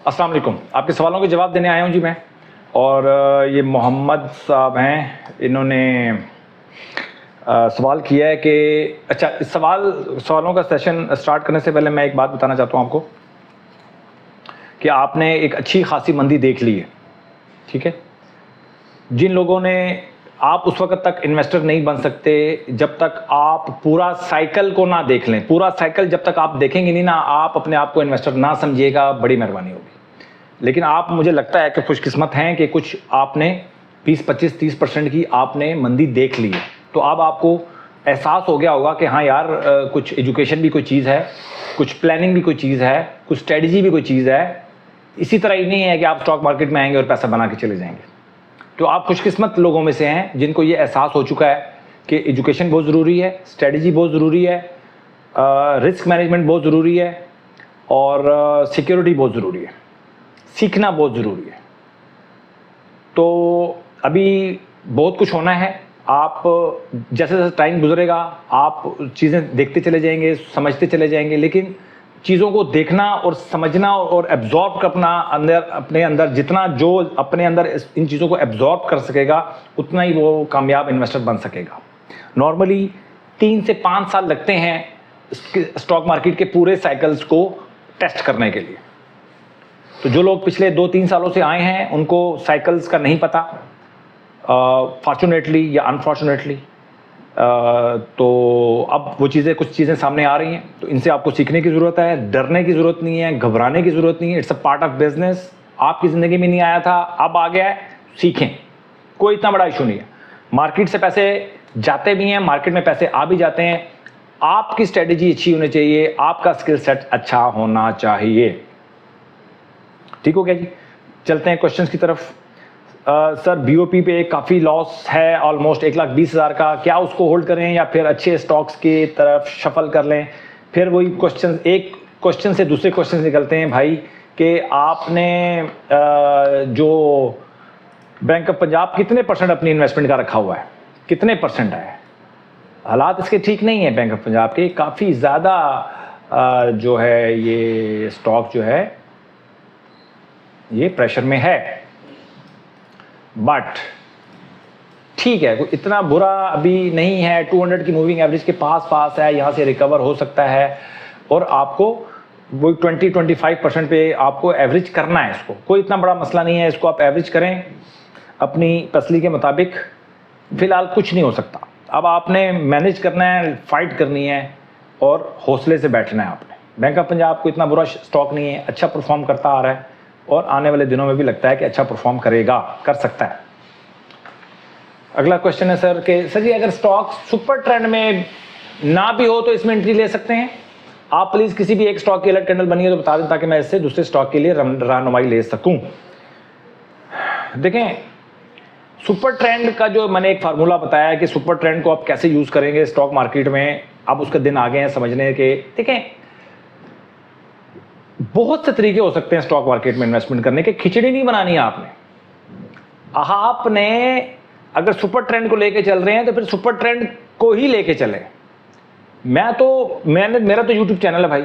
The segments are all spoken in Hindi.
अस्सलाम वालेकुम। आपके सवालों के जवाब देने आया हूँ जी मैं। और ये मोहम्मद साहब हैं, इन्होंने सवाल किया है कि अच्छा, इस सवालों का सेशन स्टार्ट करने से पहले मैं एक बात बताना चाहता हूँ आपको कि आपने एक अच्छी खासी मंदी देख ली है, ठीक है। जिन लोगों ने, आप उस वक्त तक इन्वेस्टर नहीं बन सकते जब तक आप पूरा साइकिल को ना देख लें। पूरा साइकिल जब तक आप देखेंगे नहीं ना, आप अपने आप को इन्वेस्टर ना समझिएगा, बड़ी मेहरबानी होगी। लेकिन आप, मुझे लगता है कि खुशकिस्मत हैं कि कुछ आपने 20, 25, 30% की आपने मंदी देख ली है। तो अब आपको एहसास हो गया होगा कि हाँ यार, कुछ एजुकेशन भी कोई चीज़ है, कुछ प्लानिंग भी कोई चीज़ है, कुछ स्ट्रेटजी भी कोई चीज़ है। इसी तरह ही नहीं है कि आप स्टॉक मार्केट में आएंगे और पैसा बना के चले जाएंगे। तो आप खुशकिस्मत लोगों में से हैं जिनको ये एहसास हो चुका है कि एजुकेशन बहुत ज़रूरी है, स्ट्रेटजी बहुत ज़रूरी है, रिस्क मैनेजमेंट बहुत ज़रूरी है, और सिक्योरिटी बहुत ज़रूरी है, सीखना बहुत ज़रूरी है। तो अभी बहुत कुछ होना है। आप जैसे जैसे टाइम गुजरेगा आप चीज़ें देखते चले जाएंगे, समझते चले जाएंगे, लेकिन चीज़ों को देखना और समझना और एब्जॉर्ब करना अंदर, अपने अंदर जितना जो अपने अंदर इन चीज़ों को एब्जॉर्ब कर सकेगा उतना ही वो कामयाब इन्वेस्टर बन सकेगा। नॉर्मली 3 से 5 साल लगते हैं स्टॉक मार्केट के पूरे साइकिल्स को टेस्ट करने के लिए। तो जो लोग पिछले 2-3 सालों से आए हैं उनको साइकिल्स का नहीं पता, फॉर्चुनेटली या अनफॉर्चुनेटली। तो अब वो चीज़ें, कुछ चीज़ें सामने आ रही हैं, तो इनसे आपको सीखने की ज़रूरत है। डरने की ज़रूरत नहीं है, घबराने की ज़रूरत नहीं है। It's a part of business. आपकी ज़िंदगी में नहीं आया था, अब आ गया है, सीखें। कोई इतना बड़ा इशू नहीं है। मार्केट से पैसे जाते भी हैं, मार्केट में पैसे आ भी जाते हैं। आपकी स्ट्रेटजी अच्छी होनी चाहिए, आपका स्किल सेट अच्छा होना चाहिए। ठीक हो गया जी। चलते हैं क्वेश्चंस की तरफ। सर, बीओपी पे काफ़ी लॉस है, ऑलमोस्ट 1,20,000 का। क्या उसको होल्ड करें या फिर अच्छे स्टॉक्स की तरफ शफल कर लें? फिर वही क्वेश्चन, एक क्वेश्चन से दूसरे क्वेश्चन निकलते हैं भाई कि आपने जो बैंक ऑफ पंजाब कितने % अपनी इन्वेस्टमेंट का रखा हुआ है, कितने % है? हालात इसके ठीक नहीं है बैंक ऑफ पंजाब के, काफ़ी ज़्यादा जो है ये स्टॉक जो है ये प्रेशर में है। बट ठीक है, कोई इतना बुरा अभी नहीं है। 200 की मूविंग एवरेज के पास है, यहाँ से रिकवर हो सकता है। और आपको वो 20-25% पे आपको एवरेज करना है इसको। कोई इतना बड़ा मसला नहीं है, इसको आप एवरेज करें अपनी तसल्ली के मुताबिक। फ़िलहाल कुछ नहीं हो सकता। अब आपने मैनेज करना है, फाइट करनी है और हौसले से बैठना है आपने। बैंक ऑफ पंजाब को इतना बुरा स्टॉक नहीं है, अच्छा परफॉर्म करता आ रहा है और आने वाले दिनों में भी लगता है कि अच्छा परफॉर्म करेगा, कर सकता है। अगला क्वेश्चन है सर कि सर जी, अगर स्टॉक सुपर ट्रेंड में ना भी हो तो इसमें एंट्री ले सकते हैं? आप प्लीज़ किसी भी एक स्टॉक की अलर्ट कैंडल बनी है तो बता दें ताकि मैं इससे दूसरे स्टॉक के लिए रहनुमाई ले सकूं। देखें, सुपर ट्रेंड का जो मैंने एक फार्मूला बताया कि सुपर ट्रेंड को आप कैसे यूज़ करेंगे स्टॉक मार्केट में, अब उसके दिन आ गए हैं समझने के। देखें, बहुत से तरीके हो सकते हैं स्टॉक मार्केट में इन्वेस्टमेंट करने के। खिचड़ी नहीं बनानी है आपने अगर सुपर ट्रेंड को लेके चल रहे हैं तो फिर सुपर ट्रेंड को ही लेके चले। मेरा तो यूट्यूब चैनल है भाई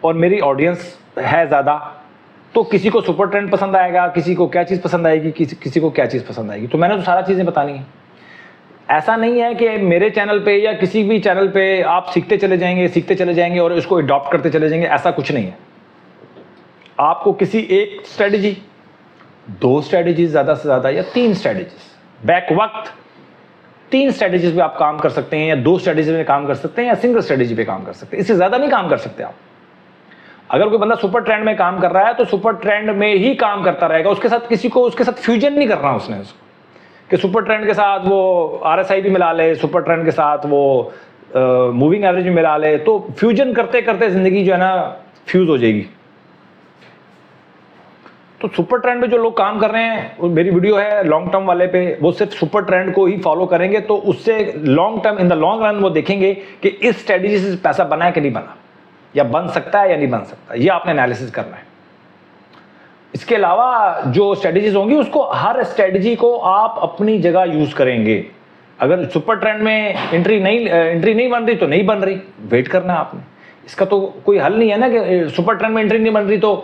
और मेरी ऑडियंस है ज़्यादा, तो किसी को सुपर ट्रेंड पसंद आएगा, किसी को क्या चीज़ पसंद आएगी, किसी को क्या चीज़ पसंद आएगी। तो मैंने तो सारा चीज़ें बतानी है। ऐसा नहीं है कि मेरे चैनल पे या किसी भी चैनल पे आप सीखते चले जाएंगे और इसको अडॉप्ट करते चले जाएंगे, ऐसा कुछ नहीं है। आपको किसी एक स्ट्रेटजी, 2 स्ट्रेटजीज ज़्यादा से ज़्यादा, या 3 स्ट्रेटजीज, बैक वक्त 3 स्ट्रेटजीज पे आप काम कर सकते हैं, या 2 स्ट्रेटजीज पे काम कर सकते हैं, या सिंगल स्ट्रेटजी पे काम कर सकते हैं। इससे ज़्यादा नहीं काम कर सकते आप। अगर कोई बंदा सुपर ट्रेंड में काम कर रहा है तो सुपर ट्रेंड में ही काम करता रहेगा। उसके साथ फ्यूजन नहीं करना उसने, उसको कि सुपर ट्रेंड के साथ वो RSI भी मिला ले, सुपर ट्रेंड के साथ वो मूविंग एवरेज भी मिला ले। तो फ्यूजन करते करते ज़िंदगी जो है ना फ्यूज हो जाएगी। तो सुपर ट्रेंड पे जो लोग काम कर रहे हैं, मेरी वीडियो है लॉन्ग टर्म वाले पे, वो सिर्फ सुपर ट्रेंड को ही फॉलो करेंगे तो उससे long term, in the long run वो देखेंगे कि इस स्ट्रेटजी से पैसा बना है कि नहीं बना, या बन सकता है या नहीं बन सकता। ये आपने एनालिसिस करना है। इसके अलावा जो स्ट्रेटजीज होंगी उसको, हर स्ट्रेटजी को आप अपनी जगह यूज करेंगे। अगर सुपर ट्रेंड में एंट्री नहीं बन रही तो नहीं बन रही, वेट करना है आपने। इसका तो कोई हल नहीं है ना कि सुपर ट्रेंड में एंट्री नहीं बन रही तो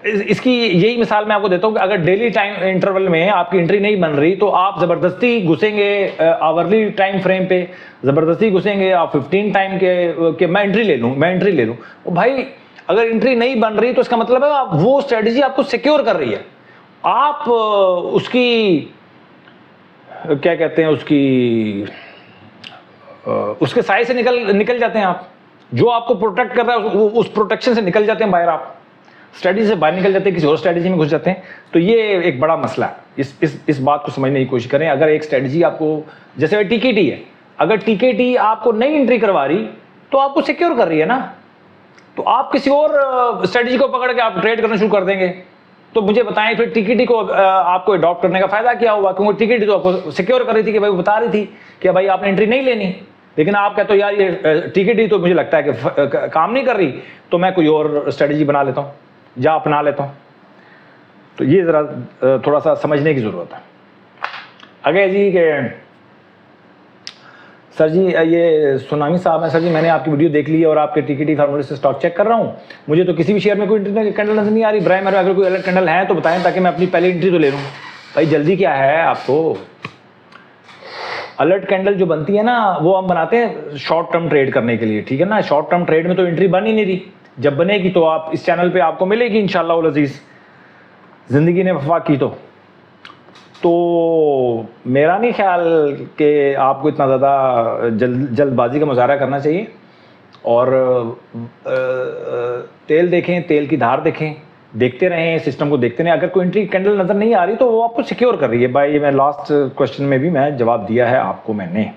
इसकी यही मिसाल मैं आपको देता हूँ कि अगर डेली टाइम इंटरवल में आपकी एंट्री नहीं बन रही तो आप ज़बरदस्ती घुसेंगे आवरली टाइम फ्रेम पे, ज़बरदस्ती घुसेंगे आप 15 टाइम के मैं एंट्री ले लूँ। भाई अगर एंट्री नहीं बन रही तो इसका मतलब है आप वो स्ट्रेटजी आपको सिक्योर कर रही है, आप उसकी क्या कहते हैं उसके साए से निकल जाते हैं। आप जो आपको प्रोटेक्ट कर रहा है उस प्रोटेक्शन से निकल जाते हैं बाहर, आप स्ट्रेटजी से बाहर निकल जाते हैं, किसी और स्ट्रेटजी में घुस जाते हैं। तो ये एक बड़ा मसला है, इस बात को समझने की कोशिश करें। अगर एक स्ट्रेटजी आपको, जैसे टीकेटी है, अगर टीकेटी आपको नई एंट्री करवा रही तो आपको सिक्योर कर रही है ना, तो आप किसी और स्ट्रेटजी को पकड़ के आप ट्रेड करना शुरू कर देंगे। तो मुझे बताएं फिर टीकेटी को आपको अडॉप्ट करने का फायदा क्या हुआ? क्योंकि टीकेटी तो आपको सिक्योर कर रही थी कि भाई बता रही थी कि भाई आपने एंट्री नहीं लेनी, लेकिन आप कहते हो यार ये टीकेटी तो मुझे लगता है कि काम नहीं कर रही, तो मैं कोई और स्ट्रेटजी बना लेता हूँ या अपना लेता हूँ। तो ये ज़रा थोड़ा सा समझने की ज़रूरत है। अगे जी के सर जी ये सुनामी साहब हैं, सर जी मैंने आपकी वीडियो देख ली है और आपके टीकेटी फार्मूले से स्टॉक चेक कर रहा हूँ, मुझे तो किसी भी शेयर में कोई कैंडल नजर नहीं आ रही। ब्राइम में अगर कोई अलग कैंडल है तो बताएं ताकि मैं अपनी पहली एंट्री तो ले लूँ। भाई जल्दी क्या है आपको? अलर्ट कैंडल जो बनती है ना वो हम बनाते हैं शॉर्ट टर्म ट्रेड करने के लिए, ठीक है ना। शॉर्ट टर्म ट्रेड में तो एंट्री बन ही नहीं रही, जब बनेगी तो आप इस चैनल पे आपको मिलेगी इंशाअल्लाह उल अज़ीज़, ज़िंदगी ने वफा की तो मेरा नहीं ख्याल कि आपको इतना ज़्यादा जल्दबाजी का मुजाहरा करना चाहिए। और तेल देखें, तेल की धार देखें, देखते रहें, सिस्टम को देखते रहें। अगर कोई एंट्री कैंडल नज़र नहीं आ रही तो वो आपको सिक्योर कर रही है। भाई मैं लास्ट क्वेश्चन में भी मैं जवाब दिया है आपको मैंने।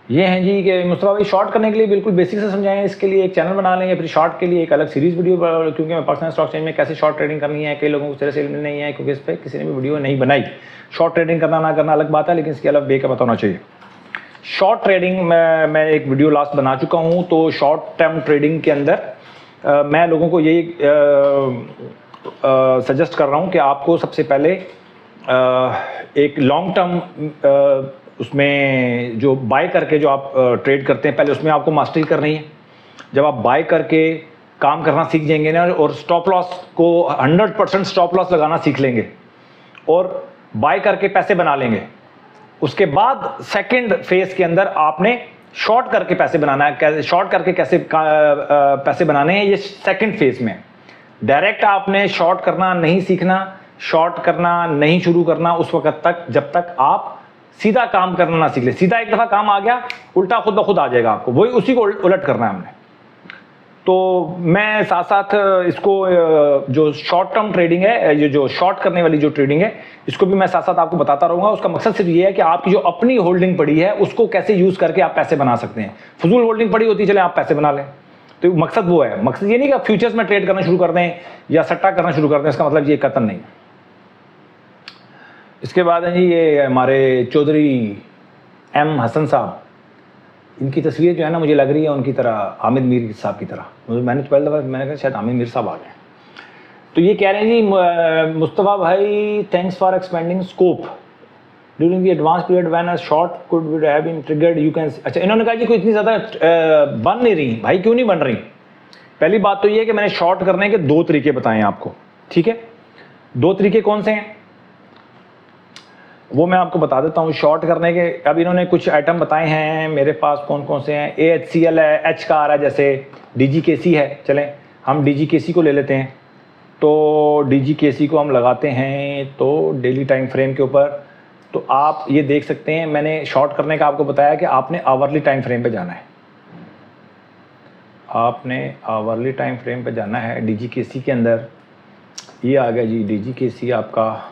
ये हैं जी कि मुस्तफा भाई शॉर्ट करने के लिए बिल्कुल बेसिक से समझाएं, इसके लिए एक चैनल बना लें या फिर शॉर्ट के लिए एक अलग सीरीज़ वीडियो, क्योंकि मैं पर्सनल स्टॉक चेंज में कैसे शॉर्ट ट्रेडिंग करनी है कई लोगों को तरह से इल्म नहीं है, क्योंकि इस पर किसी ने भी वीडियो नहीं बनाई। शॉर्ट ट्रेडिंग करना ना करना अलग बात है, लेकिन इसके अलावा बेका बताना चाहिए। शॉर्ट ट्रेडिंग में मैं एक वीडियो लास्ट बना चुका हूँ। तो शॉर्ट टर्म ट्रेडिंग के अंदर मैं लोगों को यही सजेस्ट कर रहा हूँ कि आपको सबसे पहले एक लॉन्ग टर्म उसमें जो बाय करके जो आप ट्रेड करते हैं, पहले उसमें आपको मास्टरी करनी है। जब आप बाय करके काम करना सीख जाएंगे ना और स्टॉप लॉस को 100% स्टॉप लॉस लगाना सीख लेंगे और बाय करके पैसे बना लेंगे, उसके बाद सेकंड फेज के अंदर आपने शॉर्ट करके पैसे बनाना है। शॉर्ट करके कैसे पैसे बनाने हैं ये सेकंड फेज में। डायरेक्ट आपने शॉर्ट करना नहीं सीखना, शॉर्ट करना नहीं शुरू करना उस वक्त तक जब तक आप सीधा काम करना ना सीख ले। सीधा एक दफा काम आ गया, उल्टा खुद ब खुद आ जाएगा आपको, वही उसी को उलट करना है हमने। तो मैं साथ साथ इसको जो शॉर्ट टर्म ट्रेडिंग है, ये जो शॉर्ट करने वाली जो ट्रेडिंग है, इसको भी मैं साथ साथ आपको बताता रहूंगा। उसका मकसद सिर्फ ये है कि आपकी जो अपनी होल्डिंग पड़ी है उसको कैसे यूज करके आप पैसे बना सकते हैं। फजूल होल्डिंग पड़ी होती चले आप पैसे बना लें, तो मकसद वो है। मकसद ये नहीं कि आप फ्यूचर्स में ट्रेड करना शुरू कर दें या सट्टा करना शुरू कर दें, इसका मतलब ये कतन नहीं। इसके बाद है जी ये हमारे चौधरी एम हसन साहब, इनकी तस्वीर जो है ना मुझे लग रही है उनकी तरह, हामिद मीर साहब की तरह। मैंने तो पहले दफ़ा मैंने कहा शायद हामिद मीर साहब आ गए। तो ये कह रहे हैं जी मुस्तफ़ा भाई thanks for expanding scope during the advance period when a short could have been triggered you can. अच्छा, इन्होंने कहा जी कोई इतनी ज़्यादा बन नहीं रही। भाई क्यों नहीं बन रही? पहली बात तो ये है कि मैंने शॉर्ट करने के 2 तरीके बताए आपको, ठीक है। 2 तरीके कौन से हैं वो मैं आपको बता देता हूँ शॉर्ट करने के। अब इन्होंने कुछ आइटम बताए हैं मेरे पास, कौन कौन से हैं। AHCL है, एच का आ रहा है, जैसे DGKC है। चलें हम DGKC को ले लेते हैं। तो DGKC को हम लगाते हैं तो डेली टाइम फ्रेम के ऊपर, तो आप ये देख सकते हैं मैंने शॉर्ट करने का आपको बताया कि आपने आवरली टाइम फ्रेम पे जाना है। आपने आवरली टाइम फ्रेम पे जाना है। DGKC के अंदर ये आ गया जी, DGKC आपका,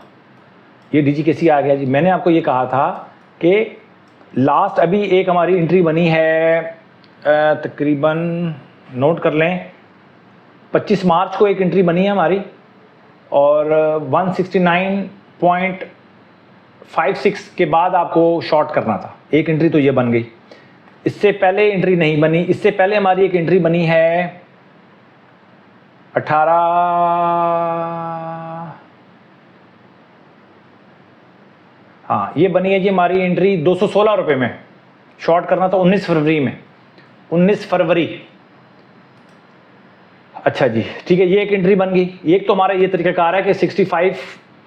ये DGKC आ गया जी। मैंने आपको ये कहा था कि लास्ट अभी एक हमारी एंट्री बनी है तकरीबन, नोट कर लें, 25 मार्च को एक एंट्री बनी है हमारी और 169.56 के बाद आपको शॉर्ट करना था। एक एंट्री तो ये बन गई। इससे पहले एंट्री नहीं बनी। इससे पहले हमारी एक एंट्री बनी है 18, हाँ ये बनी है जी हमारी एंट्री 216 रुपये में। शॉर्ट करना था 19 फरवरी में, 19 फरवरी अच्छा जी, ठीक है, ये एक एंट्री बन गई। एक तो हमारा ये तरीकाकार है कि 65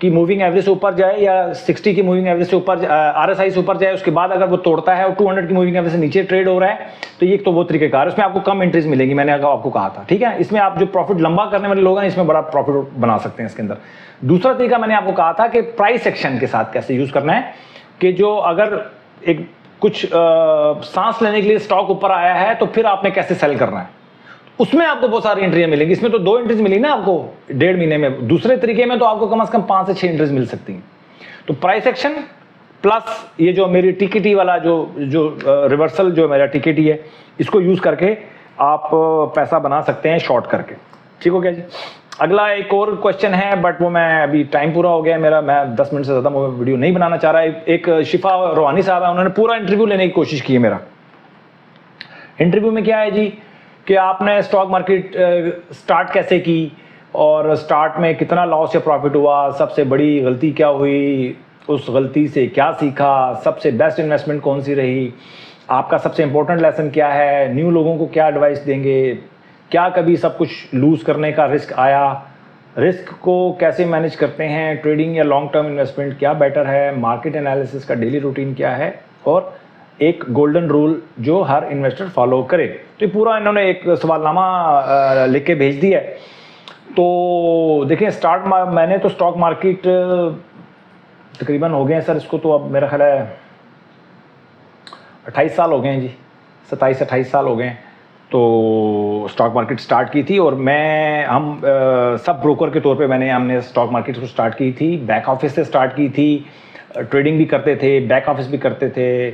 की मूविंग एवरेज से ऊपर जाए या 60 की मूविंग एवरेज से ऊपर, RSI से ऊपर जाए, उसके बाद अगर वो तोड़ता है और 200 की मूविंग एवरेज से नीचे ट्रेड हो रहा है, तो ये तो वो तरीकाकार है, उसमें आपको कम एंट्रीज मिलेंगी, मैंने आपको कहा था, ठीक है। इसमें आप जो प्रॉफिट लंबा करने वाले लोग हैं, इसमें बड़ा प्रॉफिट बना सकते हैं इसके अंदर। दूसरा तरीका मैंने आपको कहा था कि प्राइस एक्शन के साथ कैसे यूज करना है, कि जो अगर एक कुछ सांस लेने के लिए स्टॉक ऊपर आया है तो फिर आपने कैसे सेल करना है, उसमें आपको बहुत सारी एंट्रियां मिलेंगी। इसमें तो 2 एंट्रीज मिली ना आपको 1.5 महीने में, दूसरे तरीके में तो आपको कम से कम 5 से 6 एंट्रीज मिल सकती हैं। तो प्राइस एक्शन प्लस ये जो मेरी टिकटी वाला जो रिवर्सल जो मेरा टिकटी है, इसको यूज करके आप पैसा बना सकते हैं शॉर्ट करके। ठीक हो गया जी। अगला एक और क्वेश्चन है, बट वो मैं अभी टाइम पूरा हो गया मेरा, मैं 10 मिनट से ज़्यादा वीडियो नहीं बनाना चाह रहा। एक शिफा रोहानी साहब है, उन्होंने पूरा इंटरव्यू लेने की कोशिश की है मेरा। इंटरव्यू में क्या है जी कि आपने स्टॉक मार्केट स्टार्ट कैसे की और स्टार्ट में कितना लॉस या प्रॉफिट हुआ, सबसे बड़ी गलती क्या हुई, उस गलती से क्या सीखा, सबसे बेस्ट इन्वेस्टमेंट कौन सी रही, आपका सबसे इंपॉर्टेंट लेसन क्या है, न्यू लोगों को क्या एडवाइस देंगे, क्या कभी सब कुछ लूज़ करने का रिस्क आया, रिस्क को कैसे मैनेज करते हैं, ट्रेडिंग या लॉन्ग टर्म इन्वेस्टमेंट क्या बेटर है, मार्केट एनालिसिस का डेली रूटीन क्या है, और एक गोल्डन रूल जो हर इन्वेस्टर फॉलो करे। तो ये पूरा इन्होंने एक सवालनामा लिख के भेज दिया है। तो देखिए मैंने तो स्टॉक मार्केट तकरीबन हो गए हैं सर, इसको तो अब मेरा ख्याल है 28 साल हो गए हैं जी, 27-28 साल हो गए हैं। तो स्टॉक मार्केट स्टार्ट की थी और हम सब ब्रोकर के तौर पे हमने स्टॉक मार्केट को स्टार्ट की थी, बैक ऑफिस से स्टार्ट की थी, ट्रेडिंग भी करते थे, बैक ऑफिस भी करते थे,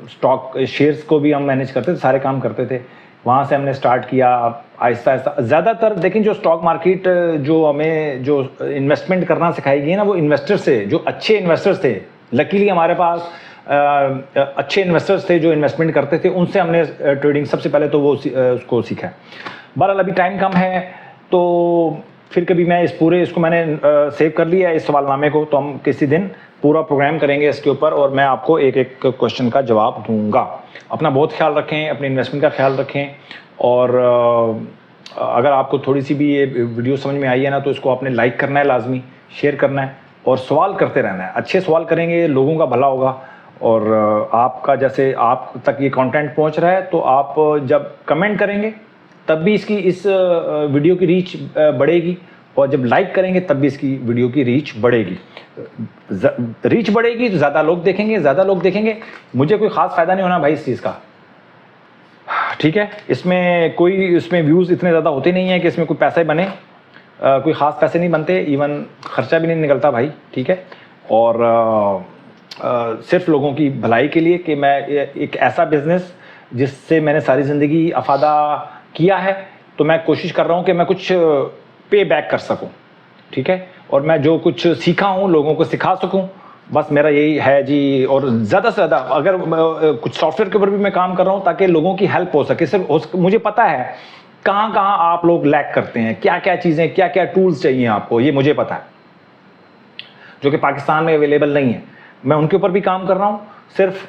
स्टॉक शेयर्स को भी हम मैनेज करते थे, सारे काम करते थे। वहाँ से हमने स्टार्ट किया आहिस्ता आहिस्ता। ज़्यादातर देखें जो स्टॉक मार्केट जो हमें जो इन्वेस्टमेंट करना सिखाई गई है ना, वो इन्वेस्टर से, जो अच्छे इन्वेस्टर्स थे, लकीली हमारे पास अच्छे इन्वेस्टर्स थे जो इन्वेस्टमेंट करते थे, उनसे हमने ट्रेडिंग सबसे पहले तो वो उसको सीखा है। बहरहाल अभी टाइम कम है, तो फिर कभी मैं इसको मैंने सेव कर लिया है इस सवालनामे को, तो हम किसी दिन पूरा प्रोग्राम करेंगे इसके ऊपर और मैं आपको एक एक क्वेश्चन का जवाब दूंगा। अपना बहुत ख्याल रखें, अपने इन्वेस्टमेंट का ख्याल रखें, और अगर आपको थोड़ी सी भी ये वीडियो समझ में आई है ना, तो इसको आपने लाइक करना है, लाजमी शेयर करना है और सवाल करते रहना है। अच्छे सवाल करेंगे, लोगों का भला होगा, और आपका जैसे आप तक ये कंटेंट पहुंच रहा है, तो आप जब कमेंट करेंगे तब भी इस वीडियो की रीच बढ़ेगी, और जब लाइक करेंगे तब भी इसकी वीडियो की रीच बढ़ेगी। रीच बढ़ेगी तो ज़्यादा लोग देखेंगे, मुझे कोई ख़ास फ़ायदा नहीं होना भाई इस चीज़ का, ठीक है। इसमें व्यूज़ इतने ज़्यादा होते नहीं हैं कि इसमें कोई पैसे बने, कोई ख़ास पैसे नहीं बनते, इवन ख़र्चा भी नहीं निकलता भाई, ठीक है। और सिर्फ लोगों की भलाई के लिए कि मैं एक ऐसा बिज़नेस जिससे मैंने सारी ज़िंदगी अफादा किया है, तो मैं कोशिश कर रहा हूँ कि मैं कुछ पे बैक कर सकूँ, ठीक है, और मैं जो कुछ सीखा हूँ लोगों को सिखा सकूँ, बस मेरा यही है जी। और ज़्यादा से ज़्यादा अगर कुछ सॉफ्टवेयर के ऊपर भी मैं काम कर रहा हूँ ताकि लोगों की हेल्प हो सके। सिर्फ मुझे पता है कहाँ कहाँ आप लोग लैक करते हैं, क्या क्या चीज़ें, क्या क्या टूल्स चाहिए आपको, ये मुझे पता है, जो कि पाकिस्तान में अवेलेबल नहीं है। मैं उनके ऊपर भी काम कर रहा हूँ। सिर्फ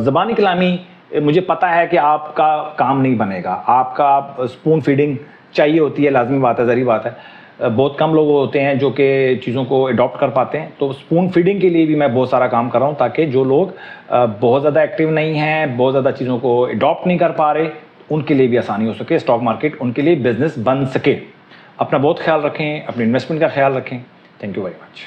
ज़बानी कलामी मुझे पता है कि आपका काम नहीं बनेगा, आपका स्पून फीडिंग चाहिए होती है, लाजमी बात है, ज़रूरी बात है। बहुत कम लोग होते हैं जो कि चीज़ों को अडॉप्ट कर पाते हैं, तो स्पून फीडिंग के लिए भी मैं बहुत सारा काम कर रहा हूँ, ताकि जो लोग बहुत ज़्यादा एक्टिव नहीं हैं, बहुत ज़्यादा चीज़ों को अडॉप्ट नहीं कर पा रहे, उनके लिए भी आसानी हो सके, स्टॉक मार्केट उनके लिए बिजनेस बन सके। अपना बहुत ख्याल रखें, अपने इन्वेस्टमेंट का ख्याल रखें। Thank you very much.